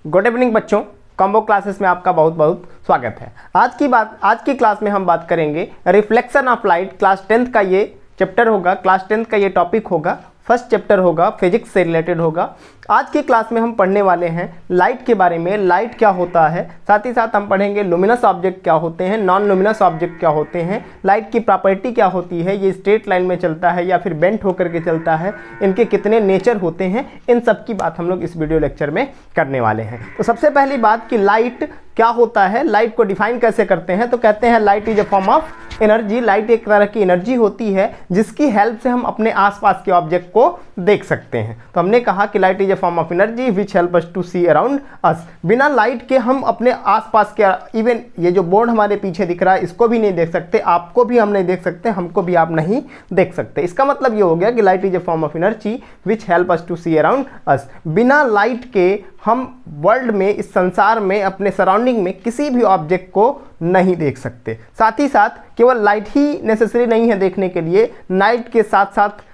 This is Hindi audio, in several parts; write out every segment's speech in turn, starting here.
गुड इवनिंग बच्चों, कॉम्बो क्लासेस में आपका बहुत बहुत स्वागत है। आज की क्लास में हम बात करेंगे reflection of light. Class 10th का ये चैप्टर होगा, क्लास 10th का ये टॉपिक होगा, फर्स्ट चैप्टर होगा, फिजिक्स से रिलेटेड होगा। आज की क्लास में हम पढ़ने वाले हैं लाइट के बारे में, लाइट क्या होता है, साथ ही साथ हम पढ़ेंगे लुमिनस ऑब्जेक्ट क्या होते हैं, नॉन लुमिनस ऑब्जेक्ट क्या होते हैं, लाइट की प्रॉपर्टी क्या होती है, ये स्ट्रेट लाइन में चलता है या फिर बेंट होकर के चलता है, इनके कितने नेचर होते हैं, इन सब की बात हम लोग इस वीडियो लेक्चर में करने वाले हैं। तो सबसे पहली बात कि लाइट क्या होता है, लाइट को डिफाइन कैसे करते हैं, तो कहते हैं light is a form of energy. Light एक तरह की एनर्जी होती है जिसकी हेल्प से हम अपने आसपास के ऑब्जेक्ट को देख सकते हैं। तो हमने कहा कि light is a form of energy which help us to see around us. बिना लाइट के हम अपने आसपास के, इवन ये जो बोर्ड हमारे पीछे दिख रहा है इसको भी नहीं देख सकते, आपको भी हम नहीं देख सकते, हमको भी आप नहीं देख सकते। इसका मतलब ये हो गया कि light is a form of energy which help us to see around us. बिना लाइट के हम वर्ल्ड में, इस संसार में, अपने सराउंडिंग में किसी भी ऑब्जेक्ट को नहीं देख सकते। साथ ही साथ केवल लाइट ही नेसेसरी नहीं है देखने के लिए, लाइट के साथ साथ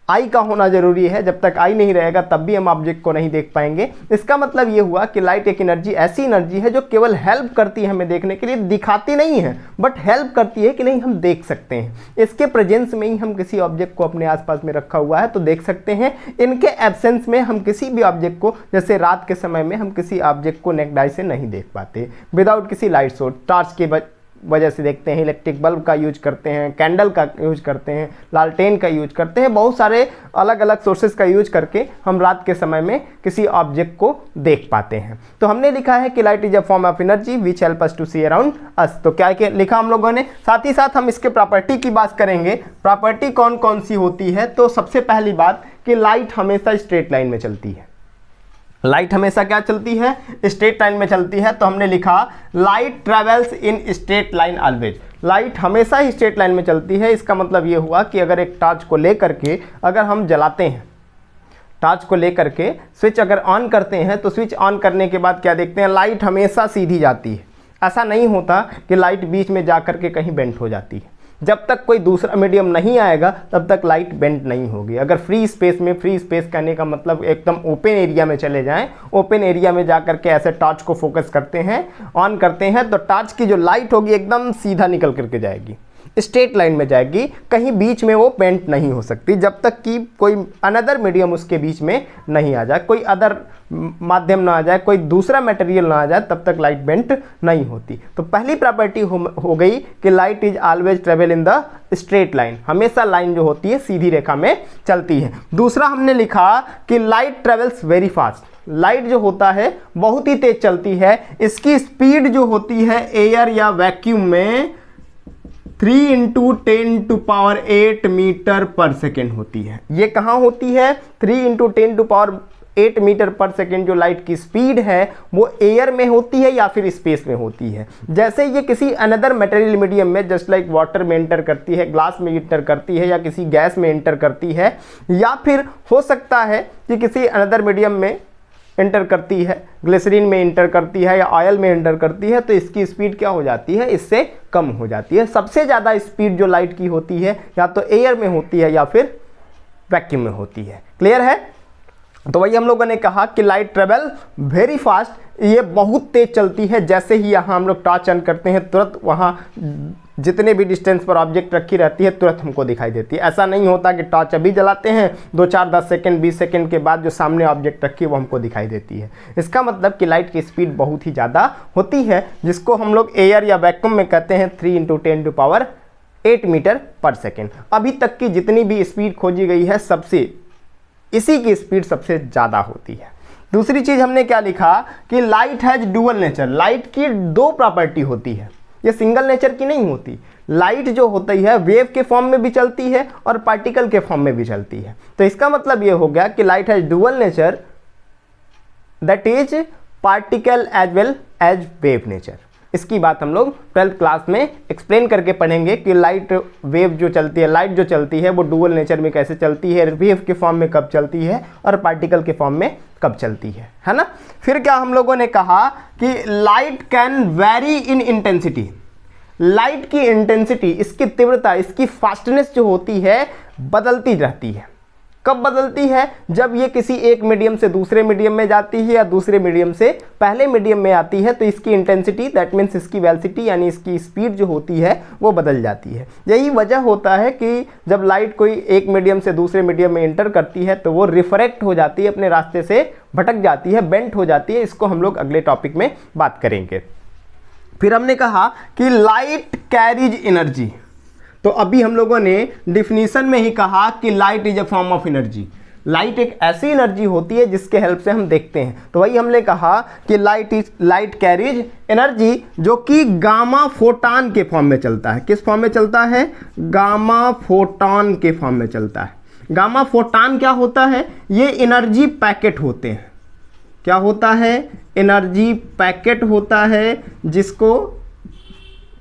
आई का होना जरूरी है। जब तक आई नहीं रहेगा तब भी हम ऑब्जेक्ट को नहीं देख पाएंगे। इसका मतलब ये हुआ कि लाइट एक एनर्जी, ऐसी एनर्जी है जो केवल हेल्प करती है हमें देखने के लिए, दिखाती नहीं है बट हेल्प करती है कि नहीं हम देख सकते हैं। इसके प्रेजेंस में ही हम किसी ऑब्जेक्ट को अपने आसपास में रखा हुआ है तो देख सकते हैं। इनके एब्सेंस में हम किसी भी ऑब्जेक्ट को, जैसे रात के समय में हम किसी ऑब्जेक्ट को नेक्ड आई से नहीं देख पाते विदाउट किसी लाइट सोर्स। टॉर्च के वजह से देखते हैं, इलेक्ट्रिक बल्ब का यूज करते हैं, कैंडल का यूज करते हैं, लालटेन का यूज करते हैं, बहुत सारे अलग अलग सोर्सेज का यूज करके हम रात के समय में किसी ऑब्जेक्ट को देख पाते हैं। तो हमने लिखा है कि light is a form of energy which help us to see around us. तो क्या लिखा हम लोगों ने, साथ ही साथ हम इसके प्रॉपर्टी की बात करेंगे। प्रॉपर्टी कौन कौन सी होती है, तो सबसे पहली बात कि लाइट हमेशा स्ट्रेट लाइन में चलती है। लाइट हमेशा क्या चलती है, स्ट्रेट लाइन में चलती है। तो हमने लिखा light travels in straight line always. Light हमेशा ही स्ट्रेट लाइन में चलती है। इसका मतलब ये हुआ कि अगर एक टॉर्च को लेकर के अगर हम जलाते हैं, टॉर्च को लेकर के स्विच अगर ऑन करते हैं तो स्विच ऑन करने के बाद क्या देखते हैं, लाइट हमेशा सीधी जाती है। ऐसा नहीं होता कि लाइट बीच में जा करके कहीं बेंट हो जाती है। जब तक कोई दूसरा मीडियम नहीं आएगा तब तक लाइट बेंट नहीं होगी। अगर फ्री स्पेस में, फ्री स्पेस कहने का मतलब एकदम ओपन एरिया में चले जाएं, ओपन एरिया में जा करके ऐसे टॉर्च को फोकस करते हैं, ऑन करते हैं, तो टॉर्च की जो लाइट होगी एकदम सीधा निकल करके जाएगी, स्ट्रेट लाइन में जाएगी, कहीं बीच में वो बेंट नहीं हो सकती जब तक कि कोई अनदर मीडियम उसके बीच में नहीं आ जाए, कोई अदर माध्यम ना आ जाए, कोई दूसरा मटेरियल ना आ जाए, तब तक लाइट बेंट नहीं होती। तो पहली प्रॉपर्टी हो गई कि light is always travel in the straight line. हमेशा लाइन जो होती है सीधी रेखा में चलती है। दूसरा हमने लिखा कि light travels very fast. Light जो होता है बहुत ही तेज चलती है। इसकी स्पीड जो होती है एयर या वैक्यूम में 3 × 10⁸ मीटर पर सेकेंड होती है। ये कहाँ होती है, 3 × 10⁸ मीटर पर सेकेंड जो लाइट की स्पीड है वो एयर में होती है या फिर स्पेस में होती है। जैसे ये किसी अनदर मटेरियल मीडियम में, जस्ट लाइक वाटर में एंटर करती है, ग्लास में एंटर करती है, या किसी गैस में एंटर करती है, या फिर हो सकता है कि किसी अनदर मीडियम में एंटर करती है, ग्लिसरीन में एंटर करती है या ऑयल में एंटर करती है, तो इसकी स्पीड क्या हो जाती है, इससे कम हो जाती है। सबसे ज़्यादा स्पीड जो लाइट की होती है या तो एयर में होती है या फिर वैक्यूम में होती है। क्लियर है? तो वही हम लोगों ने कहा कि लाइट ट्रेवल वेरी फास्ट, ये बहुत तेज चलती है। जैसे ही यहाँ हम लोग टॉर्च ऑन करते हैं तुरंत वहाँ जितने भी डिस्टेंस पर ऑब्जेक्ट रखी रहती है तुरंत हमको दिखाई देती है। ऐसा नहीं होता कि टॉर्च अभी जलाते हैं 2, 4, 10 सेकंड, 20 सेकंड के बाद जो सामने ऑब्जेक्ट रखी है वो हमको दिखाई देती है। इसका मतलब कि लाइट की स्पीड बहुत ही ज़्यादा होती है, जिसको हम लोग एयर या वैक्यूम में कहते हैं 3 × 10⁸ मीटर पर सेकेंड। अभी तक की जितनी भी स्पीड खोजी गई है सबसे इसी की स्पीड सबसे ज़्यादा होती है। दूसरी चीज़ हमने क्या लिखा कि light has dual nature. Light की 2 प्रॉपर्टी होती है, ये सिंगल नेचर की नहीं होती। लाइट जो होती है वेव के फॉर्म में भी चलती है और पार्टिकल के फॉर्म में भी चलती है। तो इसका मतलब ये हो गया कि light has dual nature, that is particle as well as wave nature. इसकी बात हम लोग 12th क्लास में एक्सप्लेन करके पढ़ेंगे कि लाइट वेव जो चलती है, लाइट जो चलती है वो डुअल नेचर में कैसे चलती है, वेव के फॉर्म में कब चलती है और पार्टिकल के फॉर्म में कब चलती है ना। फिर क्या हम लोगों ने कहा कि light can very in intensity. Light की इंटेंसिटी, इसकी तीव्रता, इसकी फास्टनेस जो होती है बदलती रहती है, कब बदलती है? जब ये किसी एक मीडियम से दूसरे मीडियम में जाती है या दूसरे मीडियम से पहले मीडियम में आती है, तो इसकी इंटेंसिटी दैट मीन्स इसकी वेलोसिटी यानी इसकी स्पीड जो होती है वो बदल जाती है। यही वजह होता है कि जब लाइट कोई एक मीडियम से दूसरे मीडियम में इंटर करती है तो वो रिफ्रैक्ट हो जाती है, अपने रास्ते से भटक जाती है, बेंट हो जाती है। इसको हम लोग अगले टॉपिक में बात करेंगे। फिर हमने कहा कि लाइट कैरीज एनर्जी, तो अभी हम लोगों ने डिफिनीशन में ही कहा कि light is a form of energy. Light एक ऐसी एनर्जी होती है जिसके हेल्प से हम देखते हैं, तो वही हमने कहा कि लाइट कैरीज एनर्जी, जो कि गामा फोटॉन के फॉर्म में चलता है। किस फॉर्म में चलता है? गामा फोटॉन के फॉर्म में चलता है। गामा फोटॉन क्या होता है? ये एनर्जी पैकेट होते हैं। क्या होता है? एनर्जी पैकेट होता है, जिसको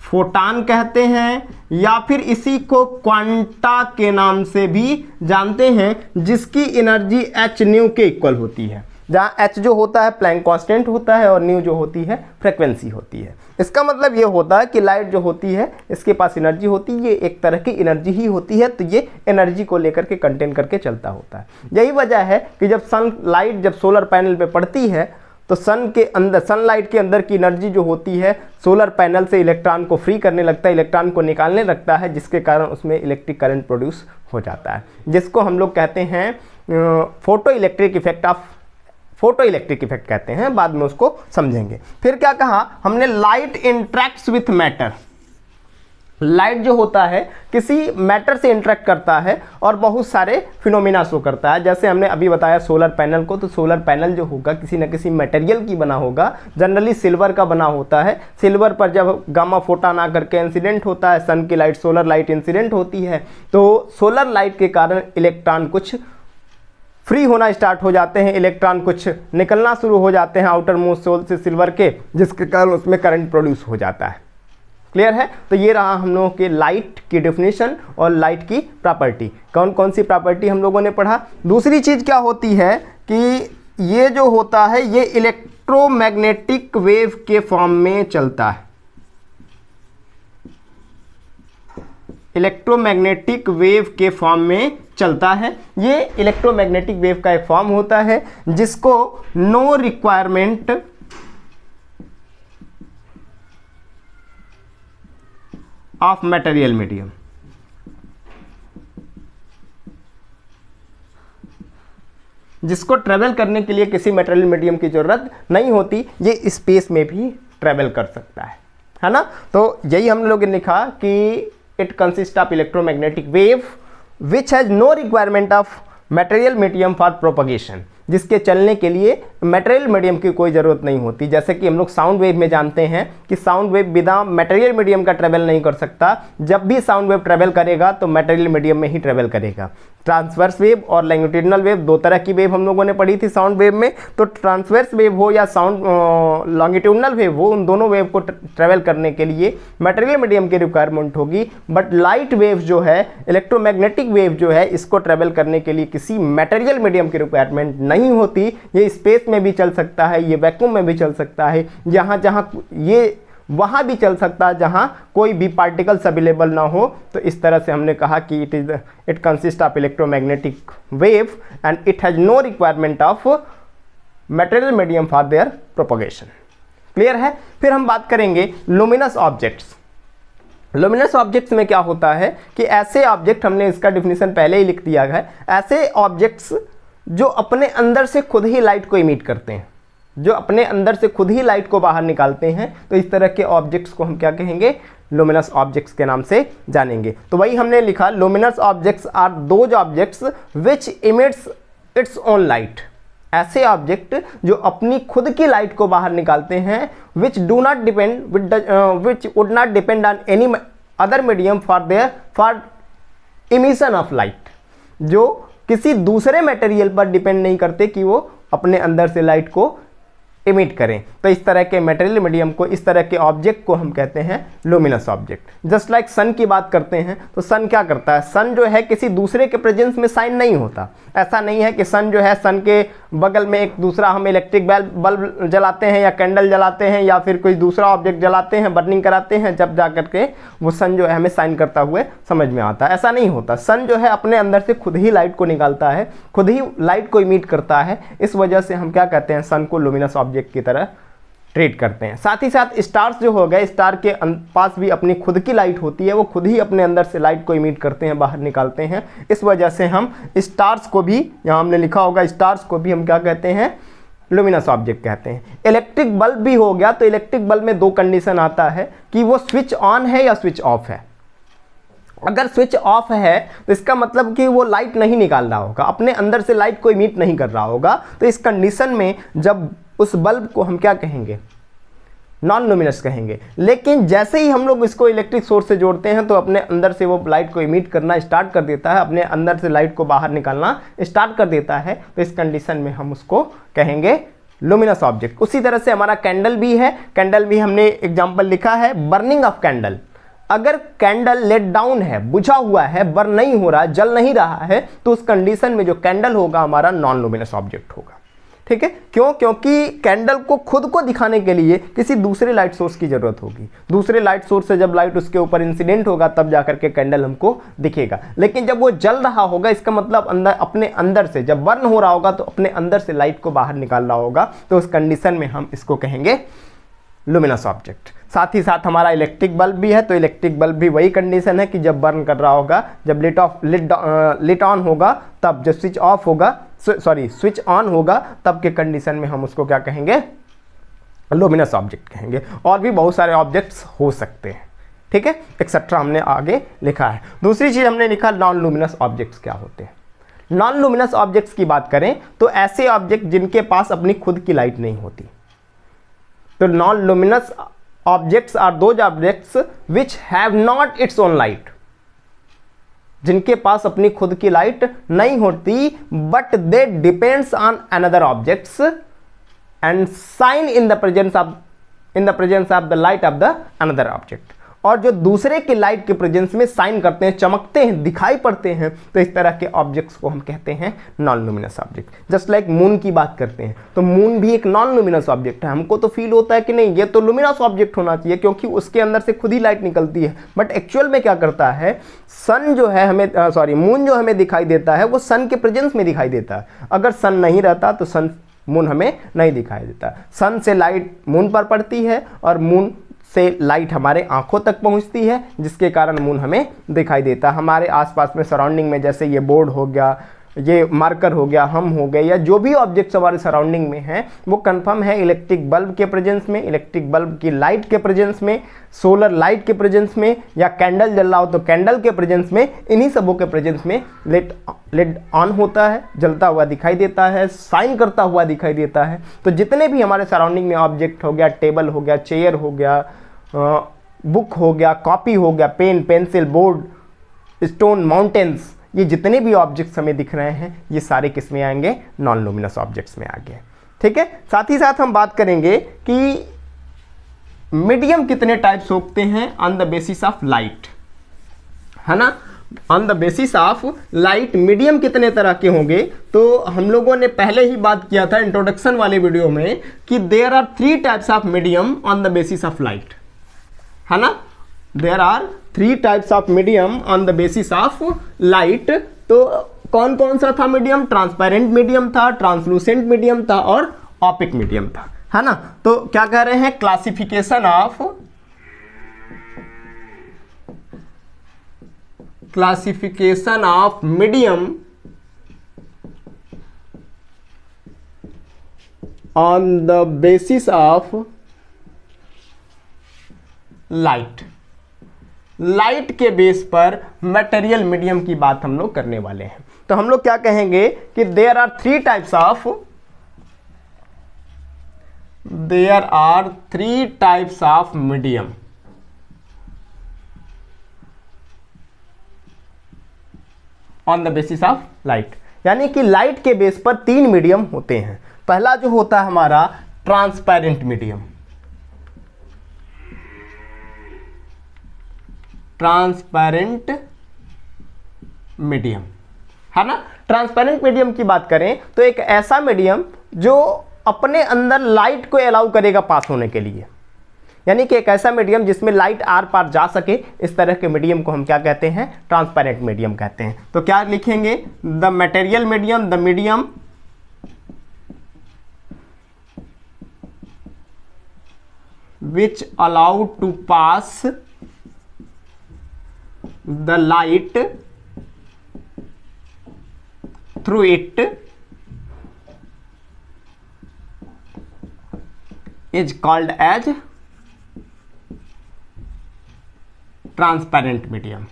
फोटॉन कहते हैं, या फिर इसी को क्वांटा के नाम से भी जानते हैं, जिसकी एनर्जी h न्यू के इक्वल होती है, जहाँ h जो होता है प्लैंक कांस्टेंट होता है और न्यू जो होती है फ्रीक्वेंसी होती है। इसका मतलब ये होता है कि लाइट जो होती है इसके पास एनर्जी होती है, ये एक तरह की एनर्जी ही होती है, तो ये एनर्जी को लेकर के कंटेन करके चलता होता है। यही वजह है कि जब सनलाइट जब सोलर पैनल पे पड़ती है तो सनलाइट के अंदर की एनर्जी जो होती है सोलर पैनल से इलेक्ट्रॉन को फ्री करने लगता है, इलेक्ट्रॉन को निकालने लगता है, जिसके कारण उसमें इलेक्ट्रिक करंट प्रोड्यूस हो जाता है, जिसको हम लोग कहते हैं फोटो इलेक्ट्रिक इफेक्ट कहते हैं। बाद में उसको समझेंगे। फिर क्या कहा हमने? Light interacts with matter. Light जो होता है किसी मैटर से इंटरेक्ट करता है और बहुत सारे फिनोमिना शो करता है। जैसे हमने अभी बताया सोलर पैनल को, तो सोलर पैनल जो होगा किसी न किसी मटेरियल की बना होगा, जनरली सिल्वर का बना होता है। सिल्वर पर जब गामा फोटॉन आकर के इंसिडेंट होता है, सन की लाइट सोलर लाइट इंसिडेंट होती है, तो सोलर लाइट के कारण इलेक्ट्रॉन कुछ फ्री होना स्टार्ट हो जाते हैं, इलेक्ट्रॉन कुछ निकलना शुरू हो जाते हैं आउटर मोस्ट सोल से सिल्वर के, जिसके कारण उसमें करंट प्रोड्यूस हो जाता है। क्लियर है? तो ये रहा हम लोगों के लाइट की डेफिनेशन और लाइट की प्रॉपर्टी। कौन कौन सी प्रॉपर्टी हम लोगों ने पढ़ा? दूसरी चीज़ क्या होती है कि ये जो होता है ये इलेक्ट्रोमैग्नेटिक वेव के फॉर्म में चलता है। इलेक्ट्रोमैग्नेटिक वेव के फॉर्म में चलता है। ये इलेक्ट्रोमैग्नेटिक वेव का एक फॉर्म होता है जिसको no requirement of material medium, जिसको ट्रेवल करने के लिए किसी मटेरियल मीडियम की जरूरत नहीं होती, ये स्पेस में भी ट्रेवल कर सकता है ना? तो यही हम लोगों ने लिखा कि it consist of electromagnetic wave which has no requirement of material medium for propagation, जिसके चलने के लिए मटेरियल मीडियम की कोई ज़रूरत नहीं होती। जैसे कि हम लोग साउंड वेव में जानते हैं कि साउंड वेव बिना मटेरियल मीडियम का ट्रेवल नहीं कर सकता। जब भी साउंड वेव ट्रेवल करेगा तो मटेरियल मीडियम में ही ट्रेवल करेगा। ट्रांसवर्स वेव और लॉन्गिट्यूडिनल वेव, दो तरह की वेव हम लोगों ने पढ़ी थी साउंड वेव में। तो ट्रांसवर्स वेव हो या साउंड लॉन्गिट्यूडिनल वेव हो, उन दोनों वेव को ट्रेवल करने के लिए मटेरियल मीडियम की रिक्वायरमेंट होगी। बट लाइट वेव जो है, इलेक्ट्रोमैग्नेटिक वेव जो है, इसको ट्रेवल करने के लिए किसी मटेरियल मीडियम की रिक्वायरमेंट नहीं होती। ये स्पेस में भी चल सकता है, ये वैक्यूम में भी चल सकता है, जहाँ ये वहाँ भी चल सकता है जहाँ कोई भी पार्टिकल्स अवेलेबल ना हो। तो इस तरह से हमने कहा कि it consist of electromagnetic wave and it has no requirement of material medium for their propagation. Clear है? फिर हम बात करेंगे लुमिनस ऑब्जेक्ट्स। लुमिनस ऑब्जेक्ट्स में क्या होता है कि ऐसे ऑब्जेक्ट, हमने इसका डिफिनीशन पहले ही लिख दिया है, ऐसे ऑब्जेक्ट्स जो अपने अंदर से खुद ही लाइट को इमिट करते हैं, जो अपने अंदर से खुद ही लाइट को बाहर निकालते हैं। तो इस तरह के ऑब्जेक्ट्स को हम क्या कहेंगे? लुमिनस ऑब्जेक्ट्स के नाम से जानेंगे। तो वही हमने लिखा, luminous objects are those objects which emits its own light. ऐसे ऑब्जेक्ट जो अपनी खुद की लाइट को बाहर निकालते हैं, which would not depend on any other medium for emission of light, जो किसी दूसरे मटेरियल पर डिपेंड नहीं करते कि वो अपने अंदर से लाइट को इमिट करें। तो इस तरह के मटेरियल मीडियम को, इस तरह के ऑब्जेक्ट को हम कहते हैं लुमिनस ऑब्जेक्ट। जस्ट लाइक सन की बात करते हैं तो सन क्या करता है? सन जो है किसी दूसरे के प्रेजेंस में शाइन नहीं होता। ऐसा नहीं है कि सन जो है, सन के बगल में एक दूसरा हम इलेक्ट्रिक बल्ब जलाते हैं या कैंडल जलाते हैं या फिर कोई दूसरा ऑब्जेक्ट जलाते हैं, बर्निंग कराते हैं, जब जा करके वो सन जो है हमें शाइन करता हुए समझ में आता है। ऐसा नहीं होता, सन जो है अपने अंदर से खुद ही लाइट को निकालता है, खुद ही लाइट को इमिट करता है। इस वजह से हम क्या कहते हैं, सन को लुमिनस ऑब्जेक्ट की तरह ट्रीट करते हैं। साथ ही साथ स्टार्स जो हो गए, स्टार के पास भी अपनी खुद की लाइट होती है, वो खुद ही अपने अंदर से लाइट को इमिट करते हैं, बाहर निकालते हैं। इस वजह से हम स्टार्स को भी, यहाँ हमने लिखा होगा, स्टार्स को भी हम क्या कहते हैं, लुमिनस ऑब्जेक्ट कहते हैं। इलेक्ट्रिक बल्ब भी हो गया, तो इलेक्ट्रिक बल्ब में दो कंडीशन आता है कि वो स्विच ऑन है या स्विच ऑफ है। अगर स्विच ऑफ है तो इसका मतलब कि वो लाइट नहीं निकाल रहा होगा, अपने अंदर से लाइट को इमिट नहीं कर रहा होगा। तो इस कंडीशन में जब उस बल्ब को हम क्या कहेंगे, नॉन लुमिनस कहेंगे। लेकिन जैसे ही हम लोग इसको इलेक्ट्रिक सोर्स से जोड़ते हैं तो अपने अंदर से वो लाइट को इमिट करना स्टार्ट कर देता है, अपने अंदर से लाइट को बाहर निकालना स्टार्ट कर देता है। तो इस कंडीशन में हम उसको कहेंगे लुमिनस ऑब्जेक्ट। उसी तरह से हमारा कैंडल भी है। कैंडल भी हमने एग्जाम्पल लिखा है, बर्निंग ऑफ कैंडल। अगर कैंडल लेट डाउन है, बुझा हुआ है, बर्न नहीं हो रहा है, जल नहीं रहा है, तो उस कंडीशन में जो कैंडल होगा हमारा नॉन लुमिनस ऑब्जेक्ट होगा। ठीक है, क्यों? क्योंकि कैंडल को खुद को दिखाने के लिए किसी दूसरे लाइट सोर्स की जरूरत होगी। दूसरे लाइट सोर्स से जब लाइट उसके ऊपर इंसिडेंट होगा तब जाकर के कैंडल हमको दिखेगा। लेकिन जब वो जल रहा होगा, इसका मतलब अपने अंदर से जब बर्न हो रहा होगा तो अपने अंदर से लाइट को बाहर निकाल रहा होगा। तो उस कंडीशन में हम इसको कहेंगे लुमिनस ऑब्जेक्ट। साथ ही साथ हमारा इलेक्ट्रिक बल्ब भी है, तो इलेक्ट्रिक बल्ब भी वही कंडीशन है कि जब बर्न कर रहा होगा, जब लिट ऑन होगा, तब जब स्विच ऑफ होगा, स्विच ऑन होगा, तब के कंडीशन में हम उसको क्या कहेंगे, लुमिनस ऑब्जेक्ट कहेंगे। और भी बहुत सारे ऑब्जेक्ट्स हो सकते हैं। ठीक है, एक्सेट्रा हमने आगे लिखा है। दूसरी चीज हमने लिखा नॉन लुमिनस ऑब्जेक्ट्स क्या होते हैं। नॉन लुमिनस ऑब्जेक्ट्स की बात करें तो ऐसे ऑब्जेक्ट जिनके पास अपनी खुद की लाइट नहीं होती। तो non luminous objects are those objects which have not its own light, जिनके पास अपनी खुद की लाइट नहीं होती, but they depends on another objects and shine in the presence of the light of the another object. और जो दूसरे की लाइट के प्रेजेंस में शाइन करते हैं, चमकते हैं, दिखाई पड़ते हैं, तो इस तरह के ऑब्जेक्ट्स को हम कहते हैं non luminous object. Just like moon की बात करते हैं तो मून भी एक नॉन लुमिनस ऑब्जेक्ट है। हमको तो फील होता है कि नहीं, ये तो लुमिनस ऑब्जेक्ट होना चाहिए क्योंकि उसके अंदर से खुद ही लाइट निकलती है। बट एक्चुअल में क्या करता है, सन जो है हमें मून जो हमें दिखाई देता है वो सन के प्रेजेंस में दिखाई देता है। अगर सन नहीं रहता तो मून हमें नहीं दिखाई देता। सन से लाइट मून पर पड़ती है और मून से लाइट हमारे आंखों तक पहुंचती है, जिसके कारण मून हमें दिखाई देता है। हमारे आसपास में सराउंडिंग में, जैसे ये बोर्ड हो गया, ये मार्कर हो गया, हम हो गए, या जो भी ऑब्जेक्ट्स हमारे सराउंडिंग में हैं, वो कंफर्म है इलेक्ट्रिक बल्ब के प्रेजेंस में, इलेक्ट्रिक बल्ब की लाइट के प्रेजेंस में, सोलर लाइट के प्रेजेंस में, या कैंडल जल रहा हो तो कैंडल के प्रेजेंस में, इन्हीं सबों के प्रेजेंस में लेट ऑन होता है, जलता हुआ दिखाई देता है, शाइन करता हुआ दिखाई देता है। तो जितने भी हमारे सराउंडिंग में ऑब्जेक्ट हो गया, टेबल हो गया, चेयर हो गया, बुक हो गया, कॉपी हो गया, pen, pencil, board, stone, mountains, ये जितने भी ऑब्जेक्ट्स हमें दिख रहे हैं ये सारे किस में आएंगे, नॉन लुमिनस ऑब्जेक्ट्स में आएंगे। ठीक है, साथ ही साथ हम बात करेंगे कि मीडियम कितने टाइप्स होते हैं on the basis of light, है ना। On the basis of light medium कितने तरह के होंगे, तो हम लोगों ने पहले ही बात किया था इंट्रोडक्शन वाले वीडियो में कि there are 3 types of medium on the basis of light, है ना। There are 3 types of medium on the basis of light. तो कौन कौन सा था मीडियम? ट्रांसपेरेंट मीडियम था, ट्रांसलूसेंट मीडियम था और ऑपिक मीडियम था, है ना। तो क्या कह रहे हैं, classification of medium on the basis of light. Light के बेस पर मटेरियल मीडियम की बात हम लोग करने वाले हैं। तो हम लोग क्या कहेंगे कि there are 3 types of medium on the basis of light. यानी कि लाइट के बेस पर 3 मीडियम होते हैं। पहला जो होता है हमारा ट्रांसपेरेंट मीडियम, ट्रांसपेरेंट मीडियम। है ना। ट्रांसपेरेंट मीडियम की बात करें तो एक ऐसा मीडियम जो अपने अंदर लाइट को अलाउ करेगा पास होने के लिए, यानी कि एक ऐसा मीडियम जिसमें लाइट आर पार जा सके, इस तरह के मीडियम को हम क्या कहते हैं, ट्रांसपेरेंट मीडियम कहते हैं। तो क्या लिखेंगे, the material medium, the medium which allow to pass the light through it is called as transparent medium।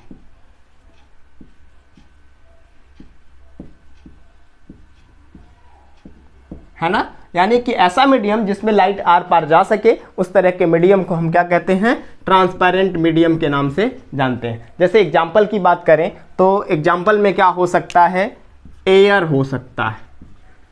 है ना, यानी कि ऐसा मीडियम जिसमें लाइट आर पार जा सके, उस तरह के मीडियम को हम क्या कहते हैं, ट्रांसपेरेंट मीडियम के नाम से जानते हैं। जैसे एग्जाम्पल की बात करें तो एग्जाम्पल में क्या हो सकता है, एयर हो सकता है।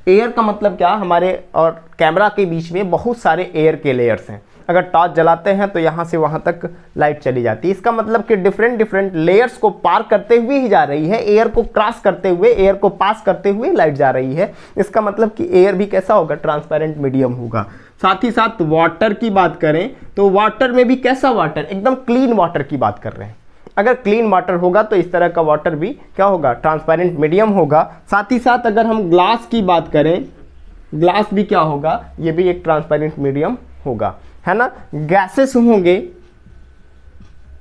एयर का मतलब क्या, हमारे और कैमरा के बीच में बहुत सारे एयर के लेयर्स हैं। अगर टॉर्च जलाते हैं तो यहाँ से वहाँ तक लाइट चली जाती है। इसका मतलब कि डिफरेंट डिफरेंट लेयर्स को पार करते हुए ही जा रही है, एयर को क्रॉस करते हुए, एयर को पास करते हुए लाइट जा रही है। इसका मतलब कि एयर भी कैसा होगा, ट्रांसपेरेंट मीडियम होगा। साथ ही साथ वाटर की बात करें तो वाटर में भी कैसा वाटर, एकदम क्लीन वाटर की बात कर रहे हैं। अगर क्लीन वाटर होगा तो इस तरह का वाटर भी क्या होगा, ट्रांसपेरेंट मीडियम होगा। साथ ही साथ अगर हम ग्लास की बात करें, ग्लास भी क्या होगा, ये भी एक ट्रांसपेरेंट मीडियम होगा, है ना। गैसेस होंगे,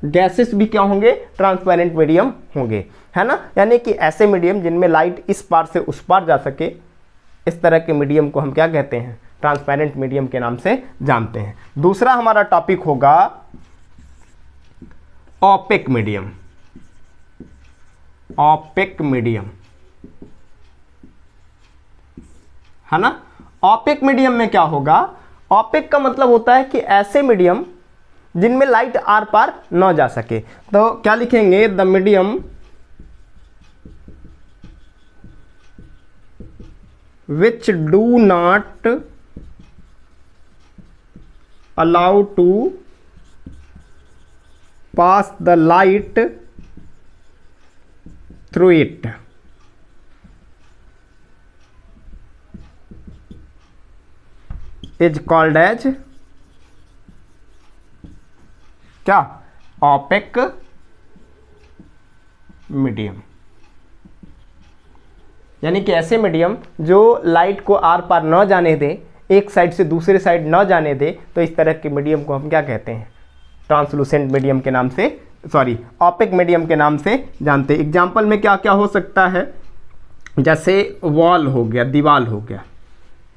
गैसेस भी क्या होंगे, ट्रांसपेरेंट मीडियम होंगे, है ना। यानी कि ऐसे मीडियम जिनमें लाइट इस पार से उस पार जा सके, इस तरह के मीडियम को हम क्या कहते हैं, ट्रांसपेरेंट मीडियम के नाम से जानते हैं। दूसरा हमारा टॉपिक होगा ऑपेक मीडियम। ऑपेक मीडियम, है ना। ऑपेक मीडियम में क्या होगा, ऑपेक का मतलब होता है कि ऐसे मीडियम जिनमें लाइट आर पार न जा सके। तो क्या लिखेंगे, the medium which do not allow to pass the light through it is called as क्या, ऑपेक मीडियम। यानी कि ऐसे मीडियम जो लाइट को आर पार न जाने दे, एक साइड से दूसरे साइड न जाने दे, तो इस तरह के मीडियम को हम क्या कहते हैं, ट्रांसलूसेंट मीडियम के नाम से, सॉरी ऑपेक मीडियम के नाम से जानते हैं। एग्जाम्पल में क्या क्या हो सकता है, जैसे वॉल हो गया, दीवार हो गया,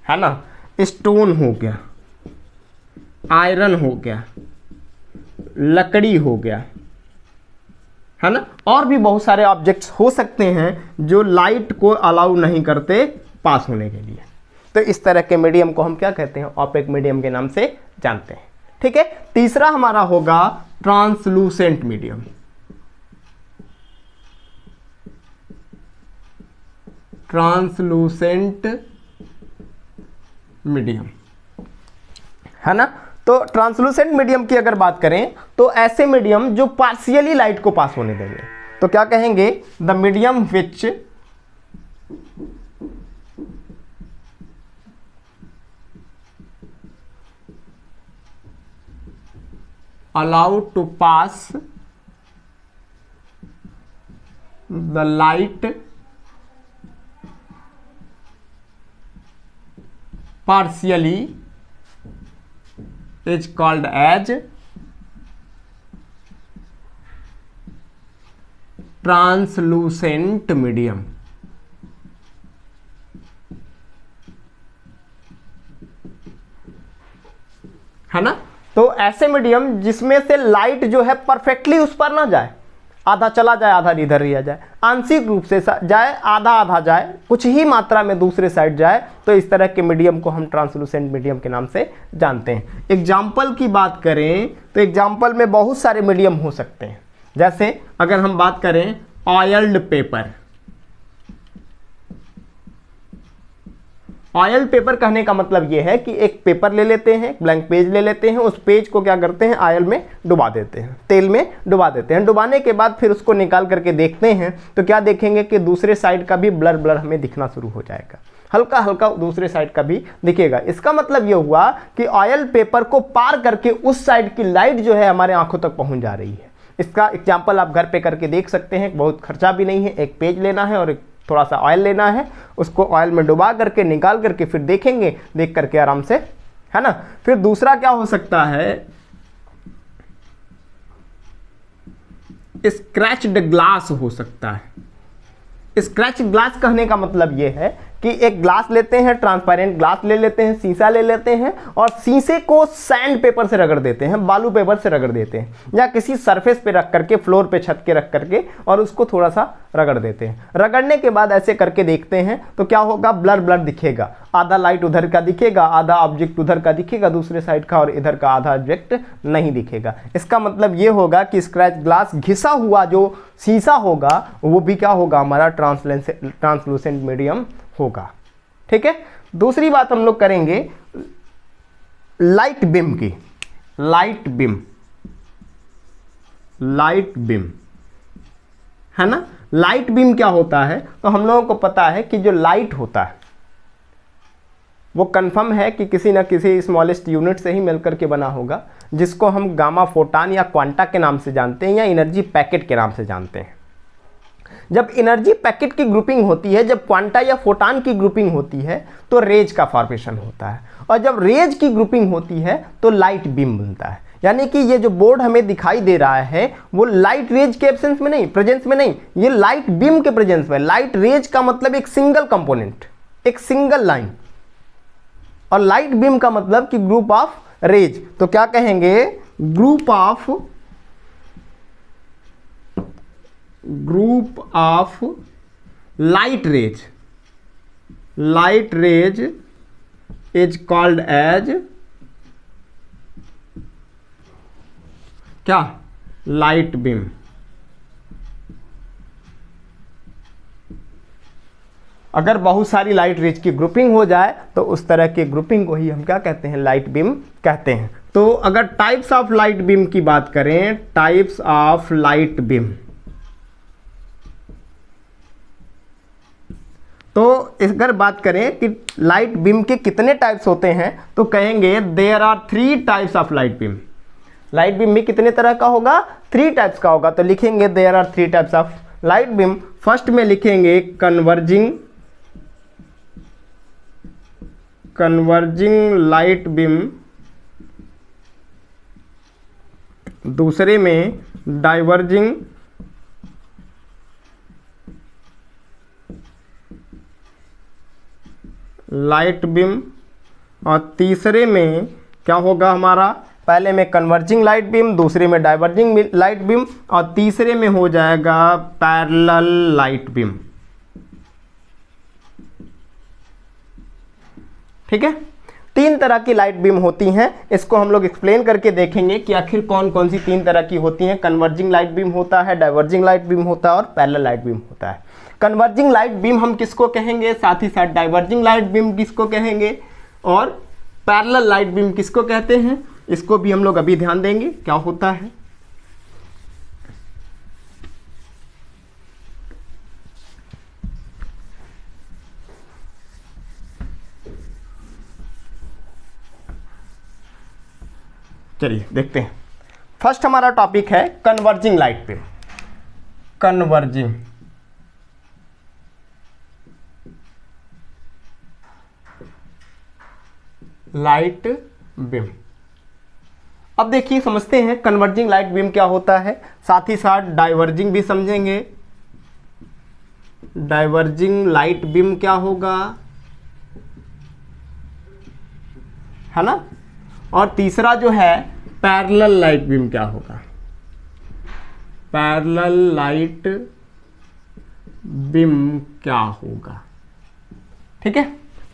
है ना, स्टोन हो गया, आयरन हो गया, लकड़ी हो गया, है ना, और भी बहुत सारे ऑब्जेक्ट्स हो सकते हैं जो लाइट को अलाउ नहीं करते पास होने के लिए। तो इस तरह के मीडियम को हम क्या कहते हैं, ऑपेक मीडियम के नाम से जानते हैं। ठीक है। तीसरा हमारा होगा ट्रांसलूसेंट मीडियम। ट्रांसलूसेंट मीडियम, है ना। तो ट्रांसलूसेंट मीडियम की अगर बात करें तो ऐसे मीडियम जो पार्शियली लाइट को पास होने देंगे, तो क्या कहेंगे, the medium which allowed to pass the light partially is called as translucent medium। है ना। तो ऐसे मीडियम जिसमें से लाइट जो है परफेक्टली उस पर ना जाए, आधा चला जाए आधा इधर ही आ जाए, आंशिक रूप से जाए, आधा आधा जाए, कुछ ही मात्रा में दूसरे साइड जाए, तो इस तरह के मीडियम को हम ट्रांसलूसेंट मीडियम के नाम से जानते हैं। एग्जाम्पल की बात करें तो एग्जाम्पल में बहुत सारे मीडियम हो सकते हैं। जैसे अगर हम बात करें ऑयल्ड पेपर, ऑयल पेपर कहने का मतलब ये है कि एक पेपर ले लेते हैं, ब्लैंक पेज ले लेते हैं, उस पेज को क्या करते हैं, ऑयल में डुबा देते हैं, तेल में डुबा देते हैं। डुबाने के बाद फिर उसको निकाल करके देखते हैं तो क्या देखेंगे कि दूसरे साइड का भी ब्लर ब्लर हमें दिखना शुरू हो जाएगा, हल्का हल्का दूसरे साइड का भी दिखेगा। इसका मतलब ये हुआ कि ऑयल पेपर को पार करके उस साइड की लाइट जो है हमारे आंखों तक पहुंच जा रही है। इसका एग्जाम्पल आप घर पे करके देख सकते हैं, बहुत खर्चा भी नहीं है, एक पेज लेना है और थोड़ा सा ऑयल लेना है, उसको ऑयल में डुबा करके निकाल करके फिर देखेंगे, देख करके आराम से, है ना। फिर दूसरा क्या हो सकता है, स्क्रैच्ड ग्लास हो सकता है। स्क्रैच ग्लास कहने का मतलब यह है कि एक ग्लास लेते हैं, ट्रांसपेरेंट ग्लास ले लेते हैं, शीशा ले लेते हैं और शीशे को सैंड पेपर से रगड़ देते हैं, बालू पेपर से रगड़ देते हैं, या किसी सरफेस पे रख करके, फ्लोर पे, छत के रख करके और उसको थोड़ा सा रगड़ देते हैं। रगड़ने के बाद ऐसे करके देखते हैं तो क्या होगा, ब्लर ब्लर दिखेगा, आधा लाइट उधर का दिखेगा, आधा ऑब्जेक्ट उधर का दिखेगा दूसरे साइड का, और इधर का आधा ऑब्जेक्ट नहीं दिखेगा। इसका मतलब ये होगा कि स्क्रैच ग्लास, घिसा हुआ जो शीशा होगा वो भी क्या होगा, हमारा ट्रांसलूसेंट मीडियम होगा। ठीक है। दूसरी बात हम लोग करेंगे लाइट बीम की। लाइट बीम, लाइट बीम, है ना। लाइट बीम क्या होता है, तो हम लोगों को पता है कि जो लाइट होता है वो कंफर्म है कि किसी ना किसी स्मॉलेस्ट यूनिट से ही मिलकर के बना होगा, जिसको हम गामा फोटान या क्वांटा के नाम से जानते हैं या एनर्जी पैकेट के नाम से जानते हैं। जब एनर्जी पैकेट की ग्रुपिंग होती है, जब क्वांटा या फोटान की ग्रुपिंग होती है तो रेज का फॉर्मेशन होता है, और जब रेज की ग्रुपिंग होती है तो लाइट बीम बनता है। यानी कि ये जो बोर्ड हमें दिखाई दे रहा है वो लाइट रेज के एब्सेंस में नहीं, प्रेजेंस में नहीं, ये लाइट बीम के प्रेजेंस में। लाइट रेज का मतलब एक सिंगल कंपोनेंट, एक सिंगल लाइन, और लाइट बीम का मतलब कि ग्रुप ऑफ रेज। तो क्या कहेंगे, group of light rays. Light rays is called as क्या, लाइट बीम। अगर बहुत सारी लाइट रेज की ग्रुपिंग हो जाए तो उस तरह की ग्रुपिंग को ही हम क्या कहते हैं, लाइट बीम कहते हैं। तो अगर टाइप्स ऑफ लाइट बीम की बात करें, टाइप्स ऑफ लाइट बीम, तो अगर बात करें कि लाइट बीम के कितने टाइप्स होते हैं तो कहेंगे there are 3 types of light beam. Light beam भी कितने तरह का होगा, 3 टाइप्स का होगा। तो लिखेंगे there are 3 types of light beam. First में लिखेंगे कन्वर्जिंग लाइट बीम, दूसरे में डाइवर्जिंग लाइट बीम, और तीसरे में क्या होगा हमारा, पहले में कन्वर्जिंग लाइट बीम, दूसरे में डाइवर्जिंग लाइट बीम, और तीसरे में हो जाएगा पैरेलल लाइट बीम। ठीक है। 3 तरह की लाइट बीम होती हैं। इसको हम लोग एक्सप्लेन करके देखेंगे कि आखिर कौन कौन सी 3 तरह की होती हैं। कन्वर्जिंग लाइट बीम होता है, डाइवर्जिंग लाइट बीम होता है और पैरेलल लाइट बीम होता है। कन्वर्जिंग लाइट बीम हम किसको कहेंगे, साथ ही साथ डाइवर्जिंग लाइट बीम किसको कहेंगे, और पैरेलल लाइट बीम किसको कहते हैं, इसको भी हम लोग अभी ध्यान देंगे क्या होता है। चलिए देखते हैं। फर्स्ट हमारा टॉपिक है converging light beam. Converging light beam. अब देखिए समझते हैं कन्वर्जिंग लाइट बीम क्या होता है, साथ ही साथ डाइवर्जिंग भी समझेंगे। डाइवर्जिंग लाइट बीम क्या होगा, है ना, और तीसरा जो है पैरेलल लाइट बीम क्या होगा, पैरेलल लाइट बीम क्या होगा। ठीक है।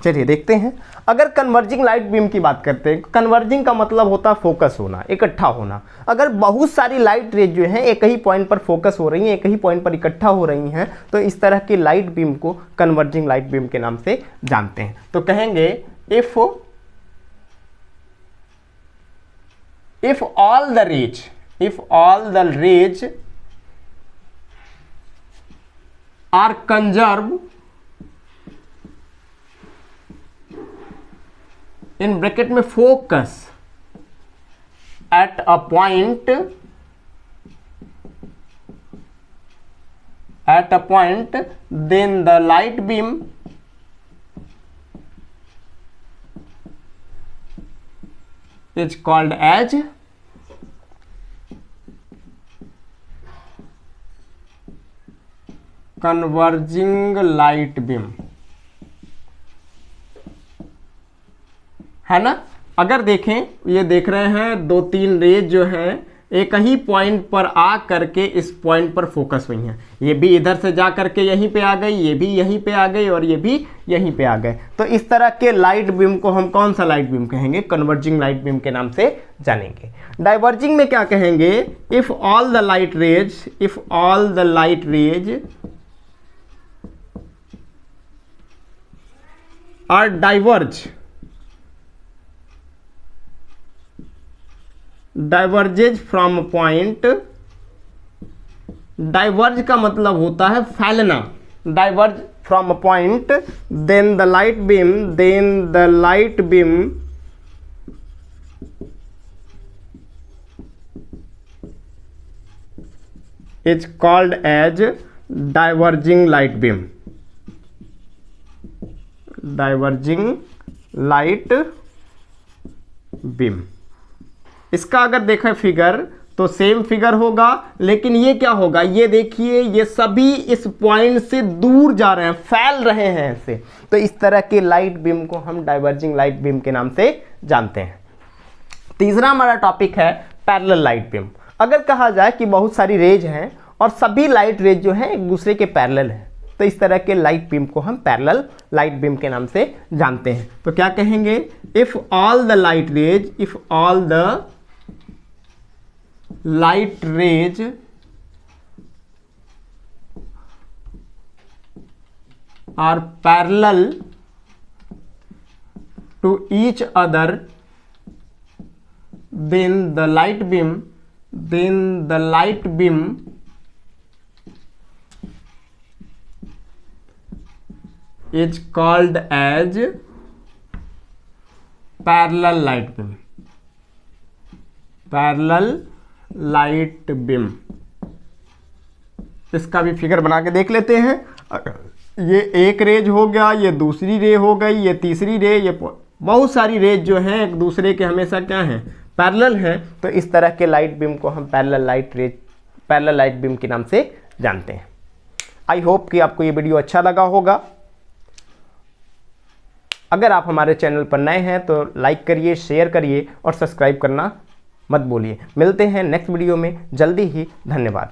चलिए देखते हैं। अगर कन्वर्जिंग लाइट बीम की बात करते हैं, कन्वर्जिंग का मतलब होता है फोकस होना, इकट्ठा होना। अगर बहुत सारी लाइट रेज जो है एक ही पॉइंट पर फोकस हो रही हैं, एक ही पॉइंट पर इकट्ठा हो रही हैं, तो इस तरह की लाइट बीम को कन्वर्जिंग लाइट बीम के नाम से जानते हैं। तो कहेंगे if all the rays are converge in bracket में focus at a point then the light beam is called as converging light beam, है ना। अगर देखें, ये देख रहे हैं दो तीन रेज जो हैं एक ही पॉइंट पर आ करके इस पॉइंट पर फोकस हुई हैं। ये भी इधर से जा करके यहीं पे आ गई, ये भी यहीं पे आ गई और ये भी यहीं पे आ गए। तो इस तरह के लाइट बीम को हम कौन सा लाइट बीम कहेंगे? कन्वर्जिंग लाइट बीम के नाम से जानेंगे। डाइवर्जिंग में क्या कहेंगे? If all the light rays are diverges from a point, diverge का मतलब होता है फैलना, diverge from a point, then the light beam is called as diverging light beam, diverging light beam। इसका अगर देखें फिगर तो सेम फिगर होगा, लेकिन ये क्या होगा? ये देखिए, ये सभी इस पॉइंट से दूर जा रहे हैं, फैल रहे हैं ऐसे। तो इस तरह के लाइट बीम को हम डाइवर्जिंग लाइट बीम के नाम से जानते हैं। तीसरा हमारा टॉपिक है पैरेलल लाइट बीम। अगर कहा जाए कि बहुत सारी रेज हैं और सभी लाइट रेज जो हैं एक दूसरे के पैरेलल हैं, तो इस तरह के लाइट बीम को हम पैरेलल लाइट बीम के नाम से जानते हैं। तो क्या कहेंगे? If all the light raise are parallel to each other, then the light beam is called as parallel light beam, parallel light beam. इसका भी फिगर बना के देख लेते हैं। ये एक रेज हो गया, ये दूसरी रे हो गई, ये तीसरी रे, ये बहुत सारी रेज जो हैं एक दूसरे के हमेशा क्या हैं? पैरेलल हैं। तो इस तरह के लाइट बीम को हम पैरेलल लाइट बीम के नाम से जानते हैं। आई होप कि आपको ये वीडियो अच्छा लगा होगा। अगर आप हमारे चैनल पर नए हैं तो लाइक करिए, शेयर करिए और सब्सक्राइब करना मत भूलिए। मिलते हैं नेक्स्ट वीडियो में जल्दी ही। धन्यवाद।